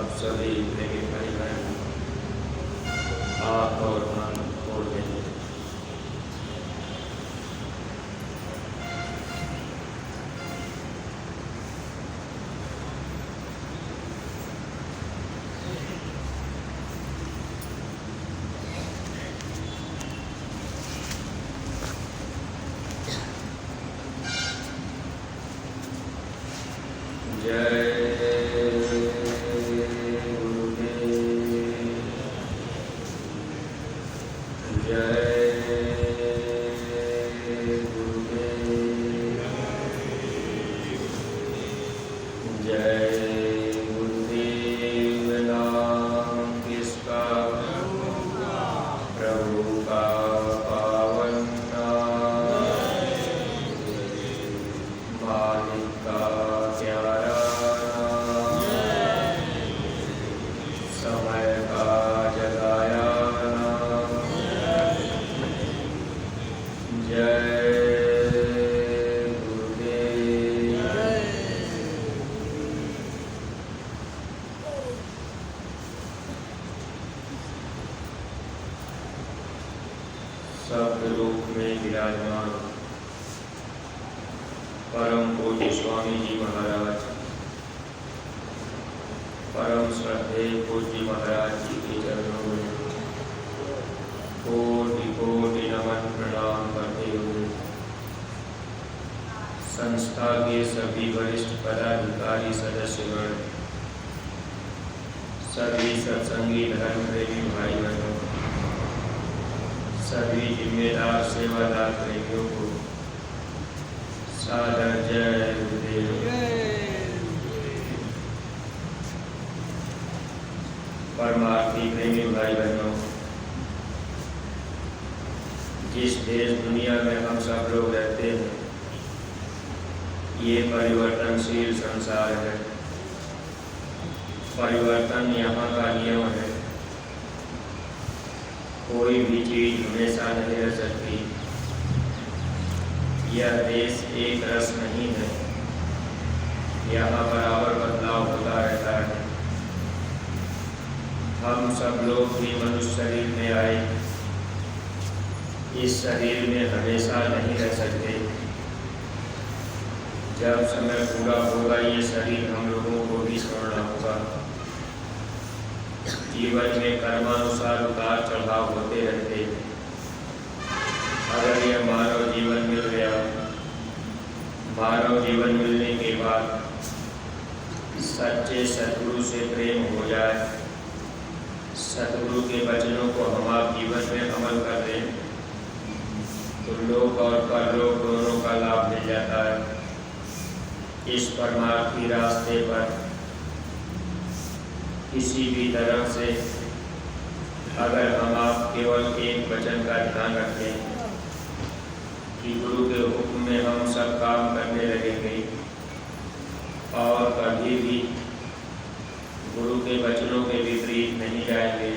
आप सभी मेरे भाई बहन आप और मन खोल देंगे। सतलोक में विराजमान परम पूज्य स्वामी जी महाराज, परम श्रद्धेय पूज्य महाराज जी के चरणों में कोटि कोटि नमन प्रणाम करते हुए संस्था के सभी वरिष्ठ पदाधिकारी सदस्यगण, सभी सत्संगी धर्म प्रेमी भाई बहनों, सभी जिम्मेदार सेवादार प्रेमियों को सादर जय गुरुदेव। परमार्थी प्रेमी भाई बहनों, जिस देश दुनिया में हम सब लोग रहते हैं, ये परिवर्तनशील संसार है। परिवर्तन यहाँ का नियम है। कोई भी चीज हमेशा नहीं रह सकती। यह देश एक रस नहीं है, यहाँ बराबर बदलाव होता रहता है। हम सब लोग भी मनुष्य शरीर में आए, इस शरीर में हमेशा नहीं रह सकते। जब समय पूरा होगा ये शरीर हम लोगों को भी छोड़ना होगा। जीवन में कर्मानुसार उतार चढ़ाव होते रहते हैं। अगर यह मानव जीवन मिल गया, मानव जीवन मिलने के बाद सच्चे सतगुरु से प्रेम हो जाए, सतगुरु के वचनों को हम आप जीवन में अमल कर दें, तो लोक और परलोक दोनों का लाभ मिल जाता है। इस परमार्थी रास्ते पर किसी भी तरह से अगर हम आप केवल एक वचन का ध्यान रखें कि गुरु के हुक्म में हम सब काम करने लगेंगे और कभी भी गुरु के वचनों के विपरीत नहीं जाएंगे,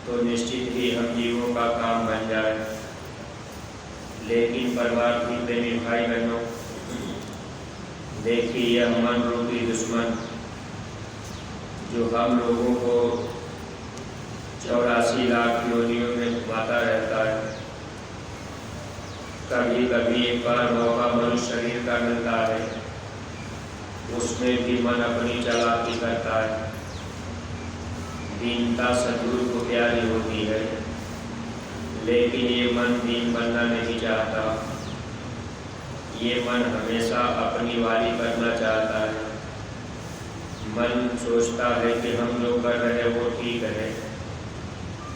तो निश्चित ही हम जीवों का काम बन जाए। लेकिन परमार्थी प्रेमी भाई बहनों, देखिए यह मन रूपी दुश्मन जो हम लोगों को 84 लाख योनियों में घुमाता रहता है। कभी कभी एक बार मौका मनुष्य शरीर का मिलता है, उसमें भी मन अपनी चालाकी करता है। दीनता सद्गुरु को प्यारी होती है, लेकिन ये मन दीन बनना नहीं चाहता। ये मन हमेशा अपनी वाली करना चाहता है। मन सोचता है कि हम जो कर रहे हैं वो ठीक है।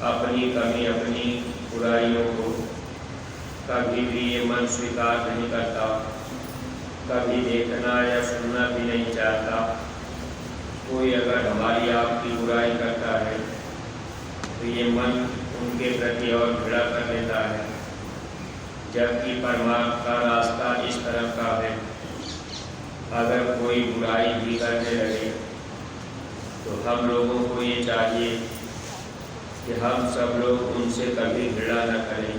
अपनी कमी, अपनी बुराइयों को कभी भी ये मन स्वीकार नहीं करता, कभी देखना या सुनना भी नहीं चाहता। कोई अगर हमारी आपकी बुराई करता है तो ये मन उनके प्रति और घृणा कर लेता है। जबकि परमात्मा का रास्ता इस तरफ का है। अगर कोई बुराई भी करने लगे तो हम लोगों को ये चाहिए कि हम सब लोग उनसे कभी घृणा न करें,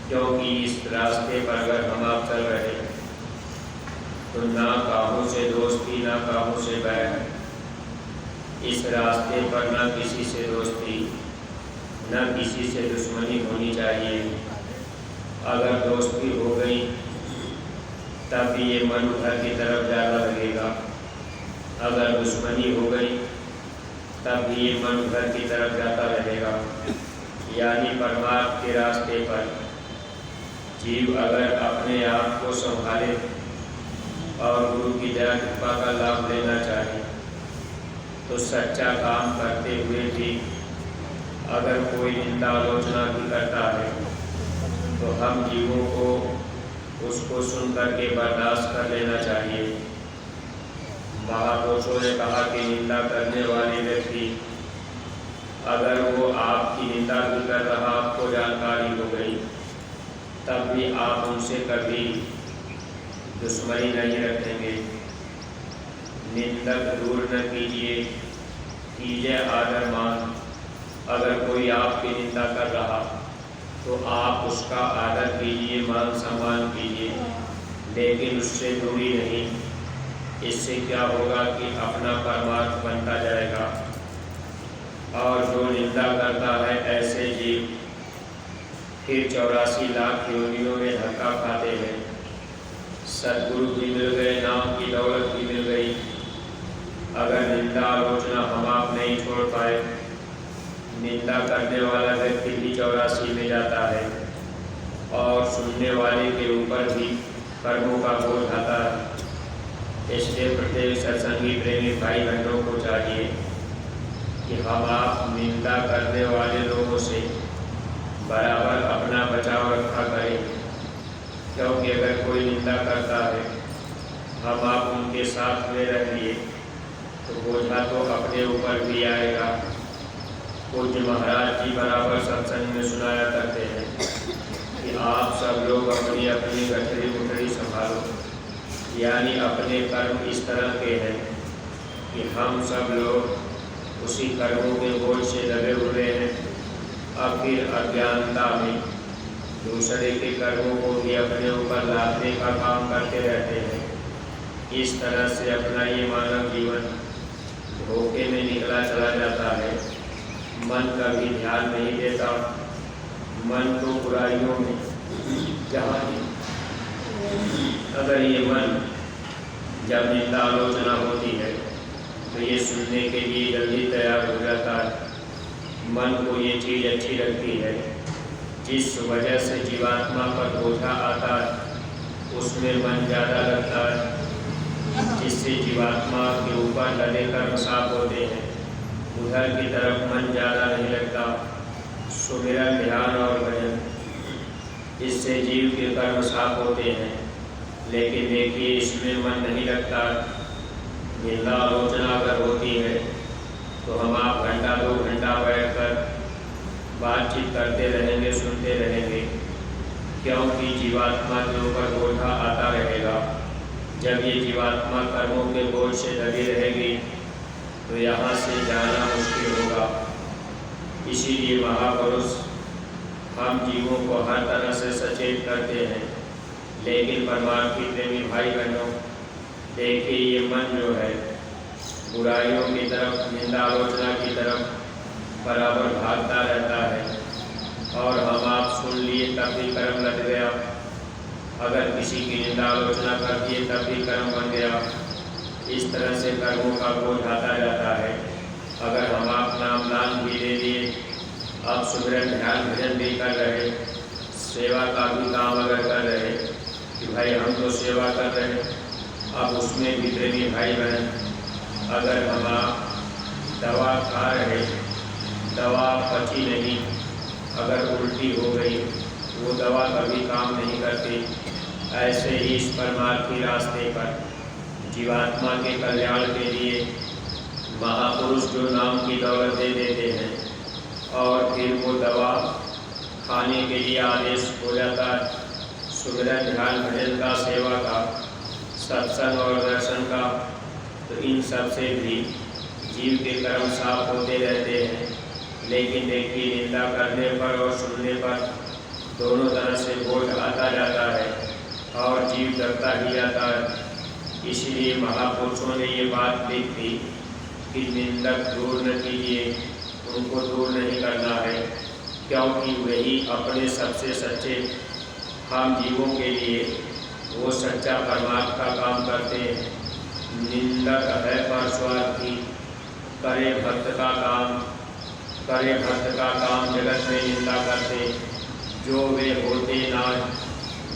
क्योंकि इस रास्ते पर अगर हम आप चल रहे तो ना काबू से दोस्ती, ना काबू से बैर, इस रास्ते पर न किसी से दोस्ती न किसी से दुश्मनी होनी चाहिए। अगर दोस्ती हो गई तब भी ये मन उधर की तरफ ज़्यादा लगेगा, अगर दुश्मनी हो गई तब भी ये मन उधर की तरफ जाता रहेगा। यानी परमार्थ के रास्ते पर जीव अगर अपने आप को संभाले और गुरु की दया कृपा का लाभ लेना चाहे तो सच्चा काम करते हुए भी अगर कोई निंदा आलोचना भी करता है तो हम जीवों को उसको सुन करके बर्दाश्त कर लेना चाहिए। महापुरुषों ने कहा कि निंदा करने वाले व्यक्ति अगर वो आपकी निंदा भी कर रहा, आपको जानकारी हो गई, तब भी आप उनसे कभी दुश्मनी नहीं रखेंगे। निंदक दूर न कीजिए, कीजिए आदर मान। अगर कोई आपकी निंदा कर रहा तो आप उसका आदर कीजिए, मान सम्मान कीजिए, लेकिन उससे दूरी नहीं। इससे क्या होगा कि अपना परमार्थ बनता जाएगा। और जो निंदा करता है ऐसे जीव फिर 84 लाख योनियों में धक्का खाते हैं। सद्गुरु भी मिल गए, नाम की दौलत भी मिल गई, अगर निंदा आलोचना हम आप नहीं छोड़ पाए, निंदा करने वाला व्यक्ति भी 84 में जाता है और सुनने वाले के ऊपर भी कर्मों का बोझ आता है। इसलिए प्रत्येक सत्संगी प्रेमी भाई बहनों को चाहिए कि हम आप निंदा करने वाले लोगों से बराबर अपना बचाव रखा करें, क्योंकि अगर कोई निंदा करता है हम आप उनके साथ में रहिए तो बोझा तो अपने ऊपर भी आएगा। पूज्य महाराज जी बराबर सत्संग में सुनाया करते हैं कि आप सब लोग अपनी अपनी गठरी मुठरी संभालो, यानी अपने कर्म इस तरह के हैं कि हम सब लोग उसी कर्मों के बोझ से दबे हुए हैं। अब फिर अज्ञानता में दूसरे के कर्मों को भी अपने ऊपर लादने का काम करते रहते हैं। इस तरह से अपना ये मानव जीवन धोखे में निकला चला जाता है। मन का भी ध्यान नहीं देता, मन को बुराइयों में जहाँ अगर ये मन जब निंदा आलोचना होती है तो ये सुनने के लिए जल्दी तैयार हो जाता है। मन को ये चीज़ अच्छी लगती है, जिस वजह से जीवात्मा पर बोझा आता है उसमें मन ज़्यादा लगता है, जिससे जीवात्मा के ऊपर लदे कर्म साफ होते हैं, उधर की तरफ मन ज़्यादा नहीं लगता। सुमिरन ध्यान और भजन, इससे जीव के कर्म साफ होते हैं, लेकिन देखिए इसमें मन नहीं लगता। निंदा आलोचना अगर होती है तो हम आप घंटा 2 घंटा बैठकर बातचीत करते रहेंगे, सुनते रहेंगे, क्योंकि जीवात्मा के ऊपर बोझा आता रहेगा। जब ये जीवात्मा कर्मों के बोझ से दबी रहेगी तो यहाँ से जाना मुश्किल होगा। इसीलिए महापुरुष हम जीवों को हर तरह से सचेत करते हैं, लेकिन परमार्थी प्रेमी भाई बहनों, देखिए ये मन जो है बुराइयों की तरफ, निंदा आलोचना की तरफ बराबर भागता रहता है। और हम आप सुन लिए तब भी कर्म लग गया, अगर किसी की निंदा आलोचना कर दिए तब भी कर्म बन गया। इस तरह से कर्मों का बोझ आता जाता है। अगर हम आप नाम दान भी दे दिए, अब सुमिरन ध्यान भजन भी कर रहे, सेवा का भी काम अगर कर रहे कि भाई हम तो सेवा कर रहे हैं, अब उसमें भी प्रेमी भाई बहन अगर हम आप दवा खा रहे, दवा पची नहीं, अगर उल्टी हो गई, वो दवा कभी काम नहीं करती। ऐसे ही इस परमार्थी रास्ते पर जीवात्मा के कल्याण के लिए महापुरुष जो नाम की दौलत दे देते हैं और फिर वो दवा खाने के लिए आदेश हो जाता है। सुमिरन ध्यान भजन का, सेवा का, सत्संग और दर्शन का, तो इन सब से भी जीव के कर्म साफ होते रहते हैं। लेकिन देखिए निंदा करने पर और सुनने पर दोनों तरह से बोझ आता जाता है और जीव डरता ही जाता है। इसलिए महापुरुषों ने ये बात लिख दी कि निंदक दूर न कीजिए, उनको दूर नहीं करना है, क्योंकि वही अपने सबसे सच्चे हम जीवों के लिए वो सच्चा परमात्मा का काम करते हैं। निंदक है परस्वार्थी, करे भक्त का काम जगत में निंदा करते, जो वे होते ना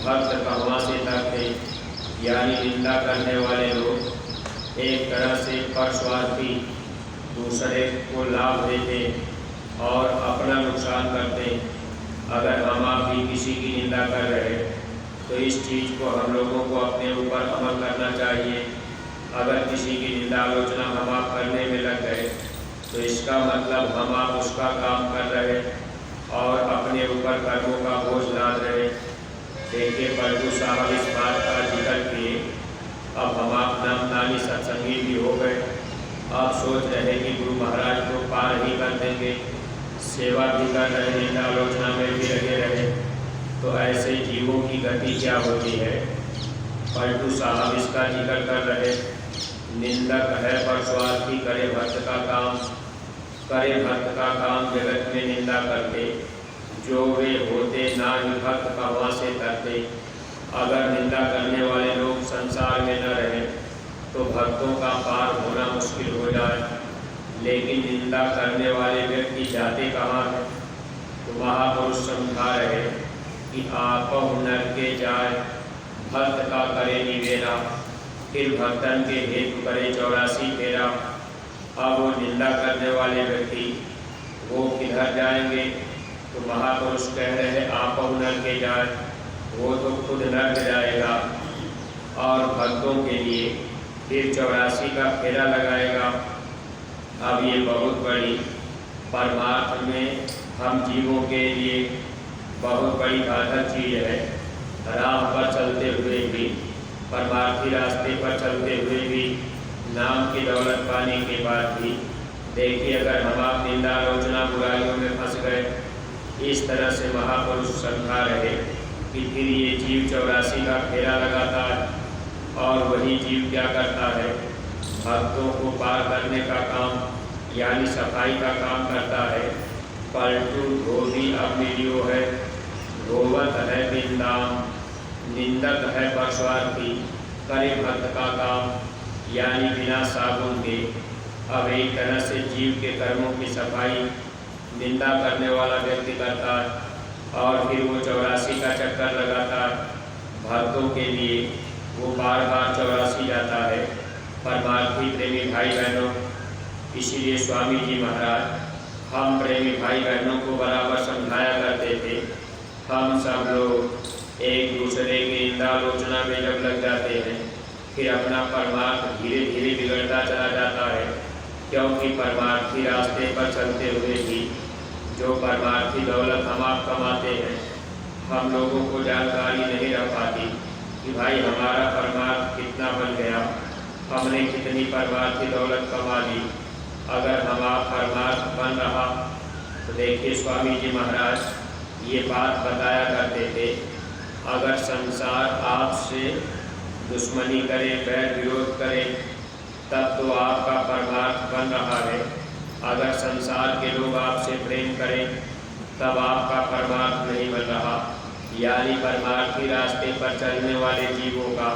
भक्त कहवा से तरते। यानी निंदा करने वाले लोग एक तरह से परस्वार्थी, दूसरे को लाभ देते और अपना नुकसान करते। अगर हम आप भी किसी की निंदा कर रहे तो इस चीज़ को हम लोगों को अपने ऊपर अमल करना चाहिए। अगर किसी की निंदा आलोचना हम आप करने में लग गए तो इसका मतलब हम आप उसका काम कर रहे और अपने ऊपर कर्मों का बोझ लाद रहे। देखिए पलटू साहब इस बात का जिक्र किए। अब हम आप नामदानी सत्संगी भी हो गए, अब सोच रहे कि गुरु महाराज को पार ही कर देंगे, सेवा भी कर रहे, निंदा आलोचना में भी लगे रहे, तो ऐसे जीवों की गति क्या होती है। पलटू साहब इसका जिक्र कर रहे। निंदक है परस्वार्थी, करे भक्त का काम जगत में निंदा करते, जो वे होते ना ही भक्त कहवा से तरते। अगर निंदा करने वाले लोग संसार में न रहे तो भक्तों का पार होना मुश्किल हो जाए। लेकिन निंदा करने वाले व्यक्ति जाते कहाँ हैं? तो महापुरुष समझा रहे कि आप नर के जाए, भक्त का करे निवेरा, फिर भक्तन के हेतु करे 84 फेरा। अब वो निंदा करने वाले व्यक्ति वो किधर जाएंगे? तो महापुरुष कह रहे आप नर के जाए, वो तो खुद नर्क जाएगा और भक्तों के लिए फिर 84 का फेरा लगाएगा। अब ये बहुत बड़ी परमार्थ में हम जीवों के लिए बहुत बड़ी घातक चीज़ है। राह पर चलते हुए भी, परमार्थी रास्ते पर चलते हुए भी, नाम की दौलत पाने के बाद भी देखिए अगर हम आप निंदा आलोचना बुराइयों में फंस गए। इस तरह से महापुरुष समझा रहे कि फिर ये जीव 84 का फेरा लगाता है और वही जीव क्या करता है? भक्तों को पार करने का काम यानी सफाई का काम करता है। पलटू धोबी अब मिलियो है, धोवत है बिंदाम, निंदक है परस्वार्थी, करे भक्त का काम यानी बिना साबुन के। अब एक तरह से जीव के कर्मों की सफाई निंदा करने वाला व्यक्ति करता है और फिर वो 84 का चक्कर लगाता है भक्तों के लिए। वो बार बार 84 जाता है। परमार्थी प्रेमी भाई बहनों, इसीलिए स्वामी जी महाराज हम प्रेमी भाई बहनों को बराबर समझाया करते थे। हम सब लोग एक दूसरे की निंदा आलोचना में जब लग जाते हैं फिर अपना परमार्थ धीरे धीरे बिगड़ता चला जाता है, क्योंकि परमार्थी रास्ते पर चलते हुए भी जो परमार्थी दौलत हम आप कमाते हैं, हम लोगों को जानकारी नहीं रह पाती कि भाई हमारा परमार्थ कितना बन गया, हमने कितनी परमार्थी दौलत कमा ली। अगर हम आप परमार्थ बन रहा तो देखिए स्वामी जी महाराज ये बात बताया करते थे, अगर संसार आपसे दुश्मनी करे, बैर विरोध करे, तब तो आपका परमार्थ बन रहा है। अगर संसार के लोग आपसे प्रेम करें तब आपका परमार्थ नहीं बन रहा। यानी परमार्थी रास्ते पर चलने वाले जीवों का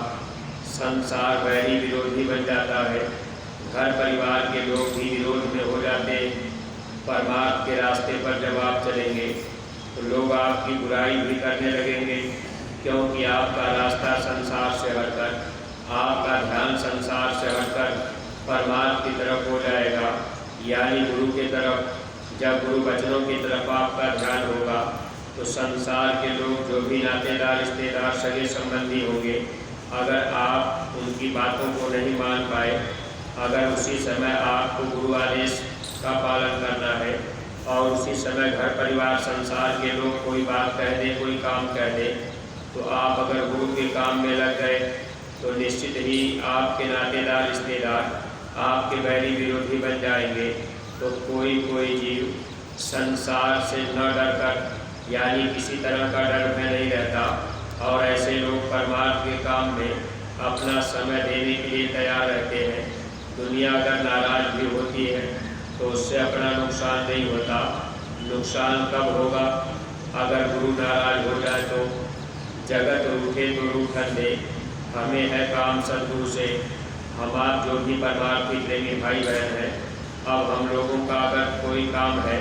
संसार वैरी विरोधी बन जाता है। घर परिवार के लोग भी विरोध में हो जाते हैं। परमार्थ के रास्ते पर जब आप चलेंगे तो लोग आपकी बुराई भी करने लगेंगे, क्योंकि आपका रास्ता संसार से हटकर, आपका ध्यान संसार से हटकर परमार्थ की तरफ हो जाएगा, यानी गुरु की तरफ। जब गुरु वचनों की तरफ आपका ध्यान होगा तो संसार के लोग जो भी नातेदार, रिश्तेदार, सगे संबंधी होंगे, अगर आप उनकी बातों को नहीं मान पाए, अगर उसी समय आपको गुरु आदेश का पालन करना है और उसी समय घर परिवार संसार के लोग कोई बात कह दे, कोई काम कह दे, तो आप अगर गुरु के काम में लग गए तो निश्चित ही आपके नातेदार, रिश्तेदार आपके बैरी विरोधी बन जाएंगे। तो कोई जीव संसार से न डरकर यानी किसी तरह का डर में नहीं रहता, और ऐसे लोग परमार्थ के काम में अपना समय देने के लिए तैयार रहते हैं। दुनिया अगर नाराज भी होती है तो उससे अपना नुकसान नहीं होता। नुकसान कब होगा? अगर गुरु नाराज हो जाए तो। जगत रूठे तो रूठन दे, हमें है काम सद्गुरु से। हम आप जो भी परमार्थी प्रेमी भाई बहन हैं, अब हम लोगों का अगर कोई काम है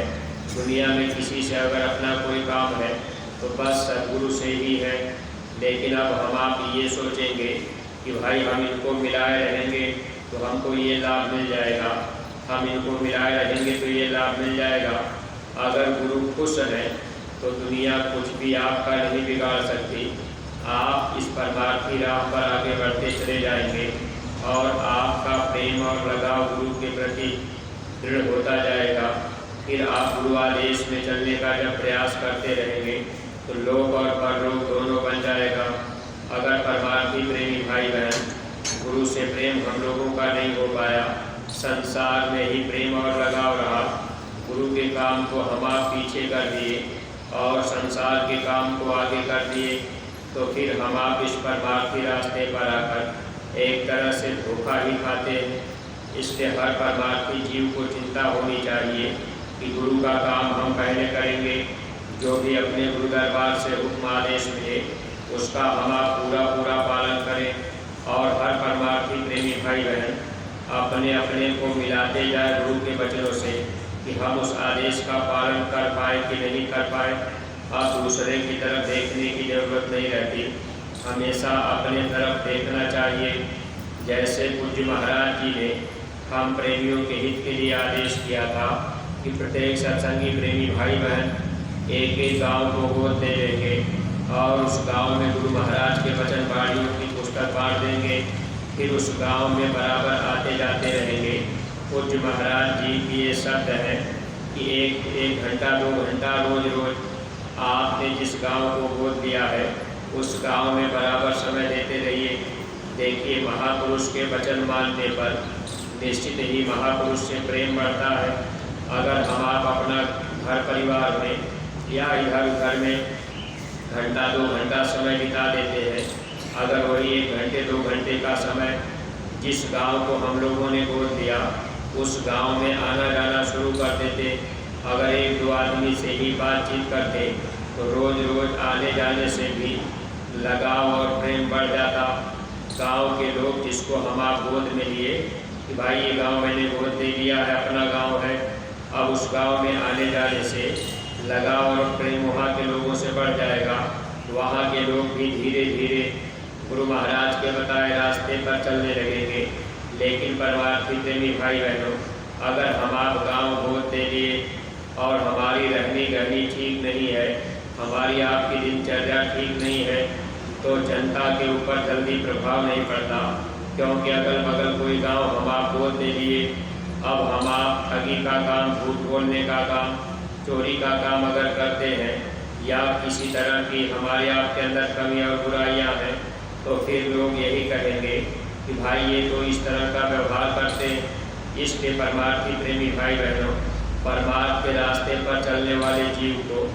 दुनिया में, किसी से अगर अपना कोई काम है तो बस सद्गुरु से ही है। लेकिन अब हम आप ये सोचेंगे कि भाई हम इनको मिलाए रहेंगे तो हमको ये लाभ मिल जाएगा, हम इनको मिलाए रहेंगे तो ये लाभ मिल जाएगा। अगर गुरु खुश है तो दुनिया कुछ भी आपका नहीं बिगाड़ सकती। आप इस परमार्थी राह पर आगे बढ़ते चले जाएंगे और आपका प्रेम और लगाव गुरु के प्रति दृढ़ होता जाएगा। फिर आप गुरु आदेश में चलने का जब प्रयास करते रहेंगे तो लोक और परलोक दोनों बन जाएगा। अगर परमार्थी प्रेमी भाई बहन गुरु से प्रेम हम लोगों का नहीं हो पाया, संसार में ही प्रेम और लगाव रहा, गुरु के काम को हम आप पीछे कर दिए और संसार के काम को आगे कर दिए, तो फिर हम आप इस परमार्थी रास्ते पर आकर एक तरह से धोखा ही खाते हैं। इसलिए हर परमार्थी जीव को चिंता होनी चाहिए कि गुरु का काम हम पहले करेंगे, जो भी अपने गुरु दरबार से हुक्म आदेश मिले उसका हम आप पूरा पालन करें। और हर परमार्थी प्रेमी भाई बहन अपने अपने को मिलाते जाए गुरु के वचनों से कि हम उस आदेश का पालन कर पाए कि नहीं कर पाए। अब दूसरे की तरफ देखने की जरूरत नहीं रहती, हमेशा अपने तरफ देखना चाहिए। जैसे पूज्य महाराज जी ने हम प्रेमियों के हित के लिए आदेश किया था कि प्रत्येक सत्संगी प्रेमी भाई बहन एक एक गाँव को गोद दे देंगे और उस गांव में गुरु महाराज के वचन वाणियों की पुस्तक बांट देंगे। फिर उस गांव में बराबर आते जाते रहेंगे। पूज्य महाराज जी की ये शब्द है कि एक घंटा 2 घंटा रोज आपने जिस गांव को गोद दिया है उस गांव में बराबर समय देते रहिए। देखिए, महापुरुष के वचन मानने पर निश्चित ही महापुरुष से प्रेम बढ़ता है। अगर हम आप अपना घर परिवार में या इधर उधर में घंटा 2 घंटा समय बिता देते हैं, अगर वही 1 घंटे 2 घंटे का समय जिस गांव को हम लोगों ने गोद दिया उस गांव में आना जाना शुरू कर देते, अगर 1-2 आदमी से ही बातचीत करते तो रोज़ रोज़ आने जाने से भी लगाव और प्रेम बढ़ जाता। गांव के लोग जिसको हम आप गोद में लिए कि भाई ये गांव मैंने गोद दे दिया है, अपना गांव है, अब उस गांव में आने जाने से लगाव और प्रेम वहाँ के लोगों से बढ़ जाएगा। वहाँ के लोग भी धीरे धीरे गुरु महाराज के बताए रास्ते पर चलने लगेंगे। लेकिन परमार्थी प्रेमी भाई बहनों, अगर हम आप गाँव गोद दे दिए और हमारी रहनी गहनी ठीक नहीं है, हमारी आपकी दिनचर्या ठीक नहीं है, तो जनता के ऊपर जल्दी प्रभाव नहीं पड़ता। क्योंकि अगल बगल कोई गांव हम आप गोद दे दिए, अब हम आप ठगी का काम, झूठ बोलने का काम, चोरी का काम अगर करते हैं या किसी तरह की हमारे आपके अंदर कमी और बुराइयां हैं, तो फिर लोग यही कहेंगे कि भाई ये तो इस तरह का व्यवहार करते हैं। इसलिए परमार्थी प्रेमी भाई बहनों, परमार्थ के रास्ते पर चलने वाले जीव को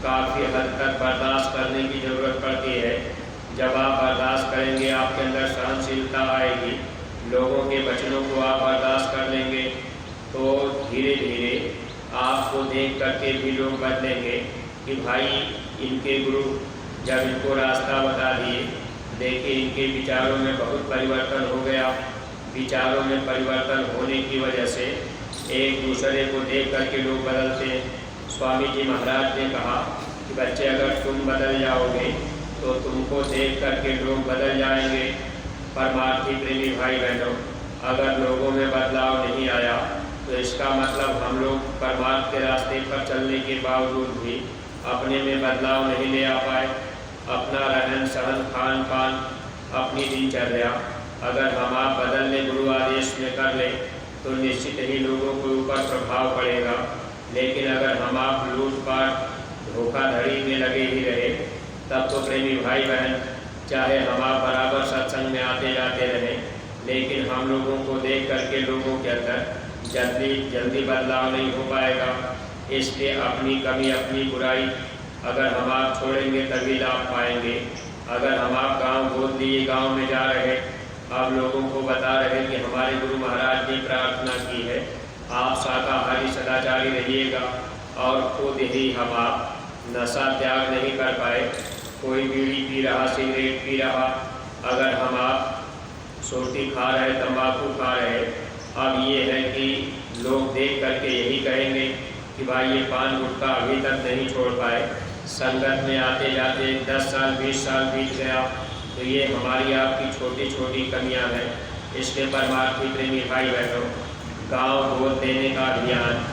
काफ़ी हद तक बर्दाश्त करने की ज़रूरत पड़ती है। जब आप बर्दाश्त करेंगे, आपके अंदर सहनशीलता आएगी, लोगों के वचनों को आप बर्दाश्त कर लेंगे, तो धीरे धीरे आपको देख करके भी लोग बदलेंगे कि भाई इनके गुरु जब इनको रास्ता बता दिए, देखिए इनके विचारों में बहुत परिवर्तन हो गया। विचारों में परिवर्तन होने की वजह से एक दूसरे को देख करके लोग बदलते हैं। स्वामी जी महाराज ने कहा कि बच्चे, अगर तुम बदल जाओगे तो तुमको देख करके लोग बदल जाएंगे। परमार्थी प्रेमी भाई बहनों, अगर लोगों में बदलाव नहीं आया तो इसका मतलब हम लोग परमार्थ के रास्ते पर चलने के बावजूद भी अपने में बदलाव नहीं ले आ पाए। अपना रहन सहन, खान पान, अपनी दिनचर्या अगर हम आप बदलने गुरु आदेश में कर लें तो निश्चित ही लोगों के ऊपर प्रभाव पड़ेगा। लेकिन अगर हम आप लूटपाट, धोखाधड़ी में लगे ही रहे, तब तो प्रेमी भाई बहन, चाहे हम आप बराबर सत्संग में आते जाते रहें, लेकिन हम लोगों को देख करके लोगों के अंदर जल्दी बदलाव नहीं हो पाएगा। इसलिए अपनी कमी, अपनी बुराई अगर हम आप छोड़ेंगे तभी लाभ पाएंगे। अगर हम आप गाँव गोद लिए गाँव में जा रहे अब लोगों को बता रहे कि हमारे गुरु महाराज ने प्रार्थना की है, आप शाकाहारी सदाचारी रहिएगा। और खुद ही हम आप नशा त्याग नहीं कर पाए। कोई बीड़ी पी रहा, सिगरेट पी रहा, अगर हम आप सोटी खा रहे, तंबाकू खा रहे, अब ये है कि लोग देख करके यही कहेंगे कि भाई ये पान गुटखा अभी तक नहीं छोड़ पाए। संगत में आते जाते 10 साल 20 साल बीत गया। तो ये हमारी आपकी छोटी छोटी कमियां हैं। इसके परमार्थी प्रेमी भाई बहनों, गांव गोद देने का अभियान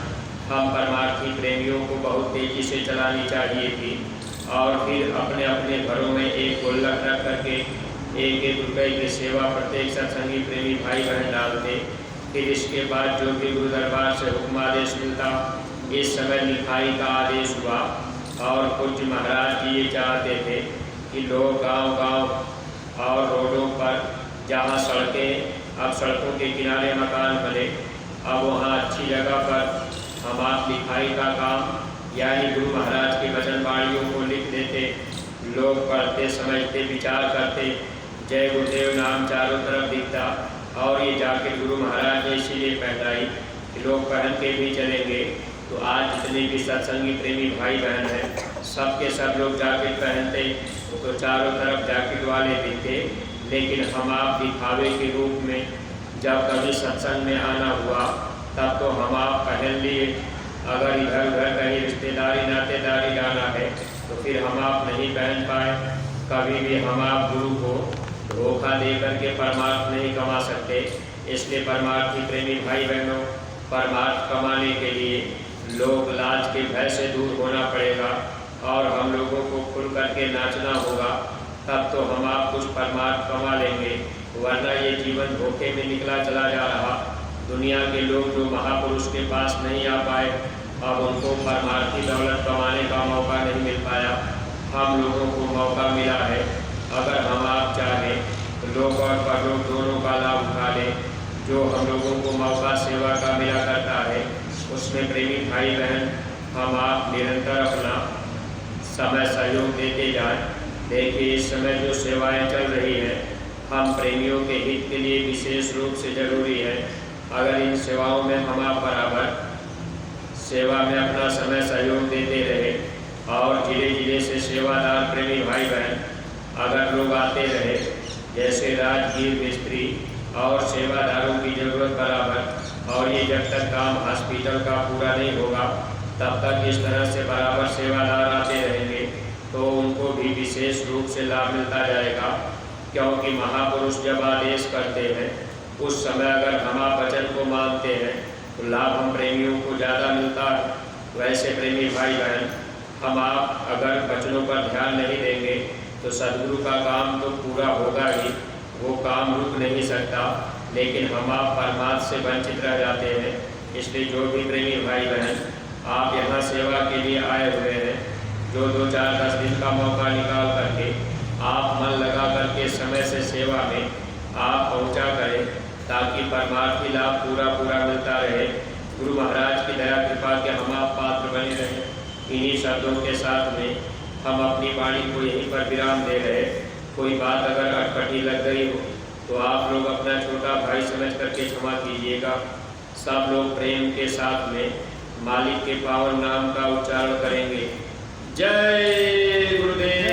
हम परमार्थी प्रेमियों को बहुत तेज़ी से चलानी चाहिए थी। और फिर अपने अपने घरों में एक गुल्लक रख करके 1-1 रुपये की सेवा प्रत्येक सत्संगी प्रेमी भाई बहन डालते। फिर इसके बाद जो भी गुरु दरबार से हुक्म आदेश मिलता, इस समय लिखाई का आदेश हुआ। और पूज्य महाराज जी ये चाहते थे कि लोग गांव-गांव और रोडों पर जहां सड़कें, अब सड़कों के किनारे मकान बने, अब वहां अच्छी जगह पर हम आप लिखाई का काम यानी गुरु महाराज की वचनवाणियों को लिख देते। लोग पढ़ते, समझते, विचार करते, जय गुरुदेव नाम चारों तरफ दिखता। और ये जैकेट गुरु महाराज ने इसीलिए पहनाई कि लोग पहन के भी चलेंगे। तो आज जितने भी सत्संगी प्रेमी भाई बहन हैं, सब के सब लोग जैकेट पहनते तो चारों तरफ जैकेट वाले दिखते। लेकिन हम आप दिखावे के रूप में जब कभी सत्संग में आना हुआ तब तो हम आप पहन लिए। अगर इधर उधर कहीं रिश्तेदारी नातेदारी जाना है तो फिर हम आप नहीं पहन पाए। कभी भी हम आप गुरु को धोखा दे करके परमार्थ नहीं कमा सकते। इसलिए परमार्थी प्रेमी भाई बहनों, परमार्थ कमाने के लिए लोग लाज के भय से दूर होना पड़ेगा और हम लोगों को खुल करके नाचना होगा। तब तो हम आप कुछ परमार्थ कमा लेंगे, वरना ये जीवन धोखे में निकला चला जा रहा। दुनिया के लोग जो महापुरुष के पास नहीं आ पाए, अब उनको परमार्थी दौलत कमाने का मौका नहीं मिल पाया। हम लोगों को मौका मिला है। अगर हम आप चाहें तो लोग और परलोक दोनों का लाभ उठा लें। जो हम लोगों को मौका सेवा का मिला करता है, उसमें प्रेमी भाई बहन हम आप निरंतर अपना समय सहयोग देते जाएं। देखिए इस समय जो सेवाएं चल रही हैं, हम प्रेमियों के हित के लिए विशेष रूप से जरूरी है। अगर इन सेवाओं में हम आप बराबर सेवा में अपना समय सहयोग देते रहे और जिले जिले से सेवादार प्रेमी भाई बहन अगर लोग आते रहे, जैसे राजगीर मिस्त्री और सेवादारों की जरूरत बराबर, और ये जब तक काम हॉस्पिटल का पूरा नहीं होगा तब तक इस तरह से बराबर सेवादार आते रहेंगे, तो उनको भी विशेष रूप से लाभ मिलता जाएगा। क्योंकि महापुरुष जब आदेश करते हैं उस समय अगर हम आप वचन को मानते हैं तो लाभ हम प्रेमियों को ज़्यादा मिलता है। वैसे प्रेमी भाई बहन, हम आप अगर वचनों पर ध्यान नहीं देंगे तो सदगुरु का काम तो पूरा होगा ही, वो काम रुक नहीं सकता, लेकिन हम आप परमात्मा से वंचित रह जाते हैं। इसलिए जो भी प्रेमी भाई बहन आप यहाँ सेवा के लिए आए हुए हैं, जो 2-4-10 दिन का मौका निकाल करके आप मन लगा करके समय से सेवा में आप पहुँचा करें, ताकि परमार्थी लाभ पूरा मिलता रहे। गुरु महाराज की दया कृपा के हम आप पात्र बने रहें। इन्हीं शब्दों के साथ में हम अपनी वाणी को यहीं पर विराम दे रहे। कोई बात अगर अटपटी लग गई हो तो आप लोग अपना छोटा भाई समझ करके क्षमा कीजिएगा। सब लोग प्रेम के साथ में मालिक के पावन नाम का उच्चारण करेंगे। जय गुरुदेव।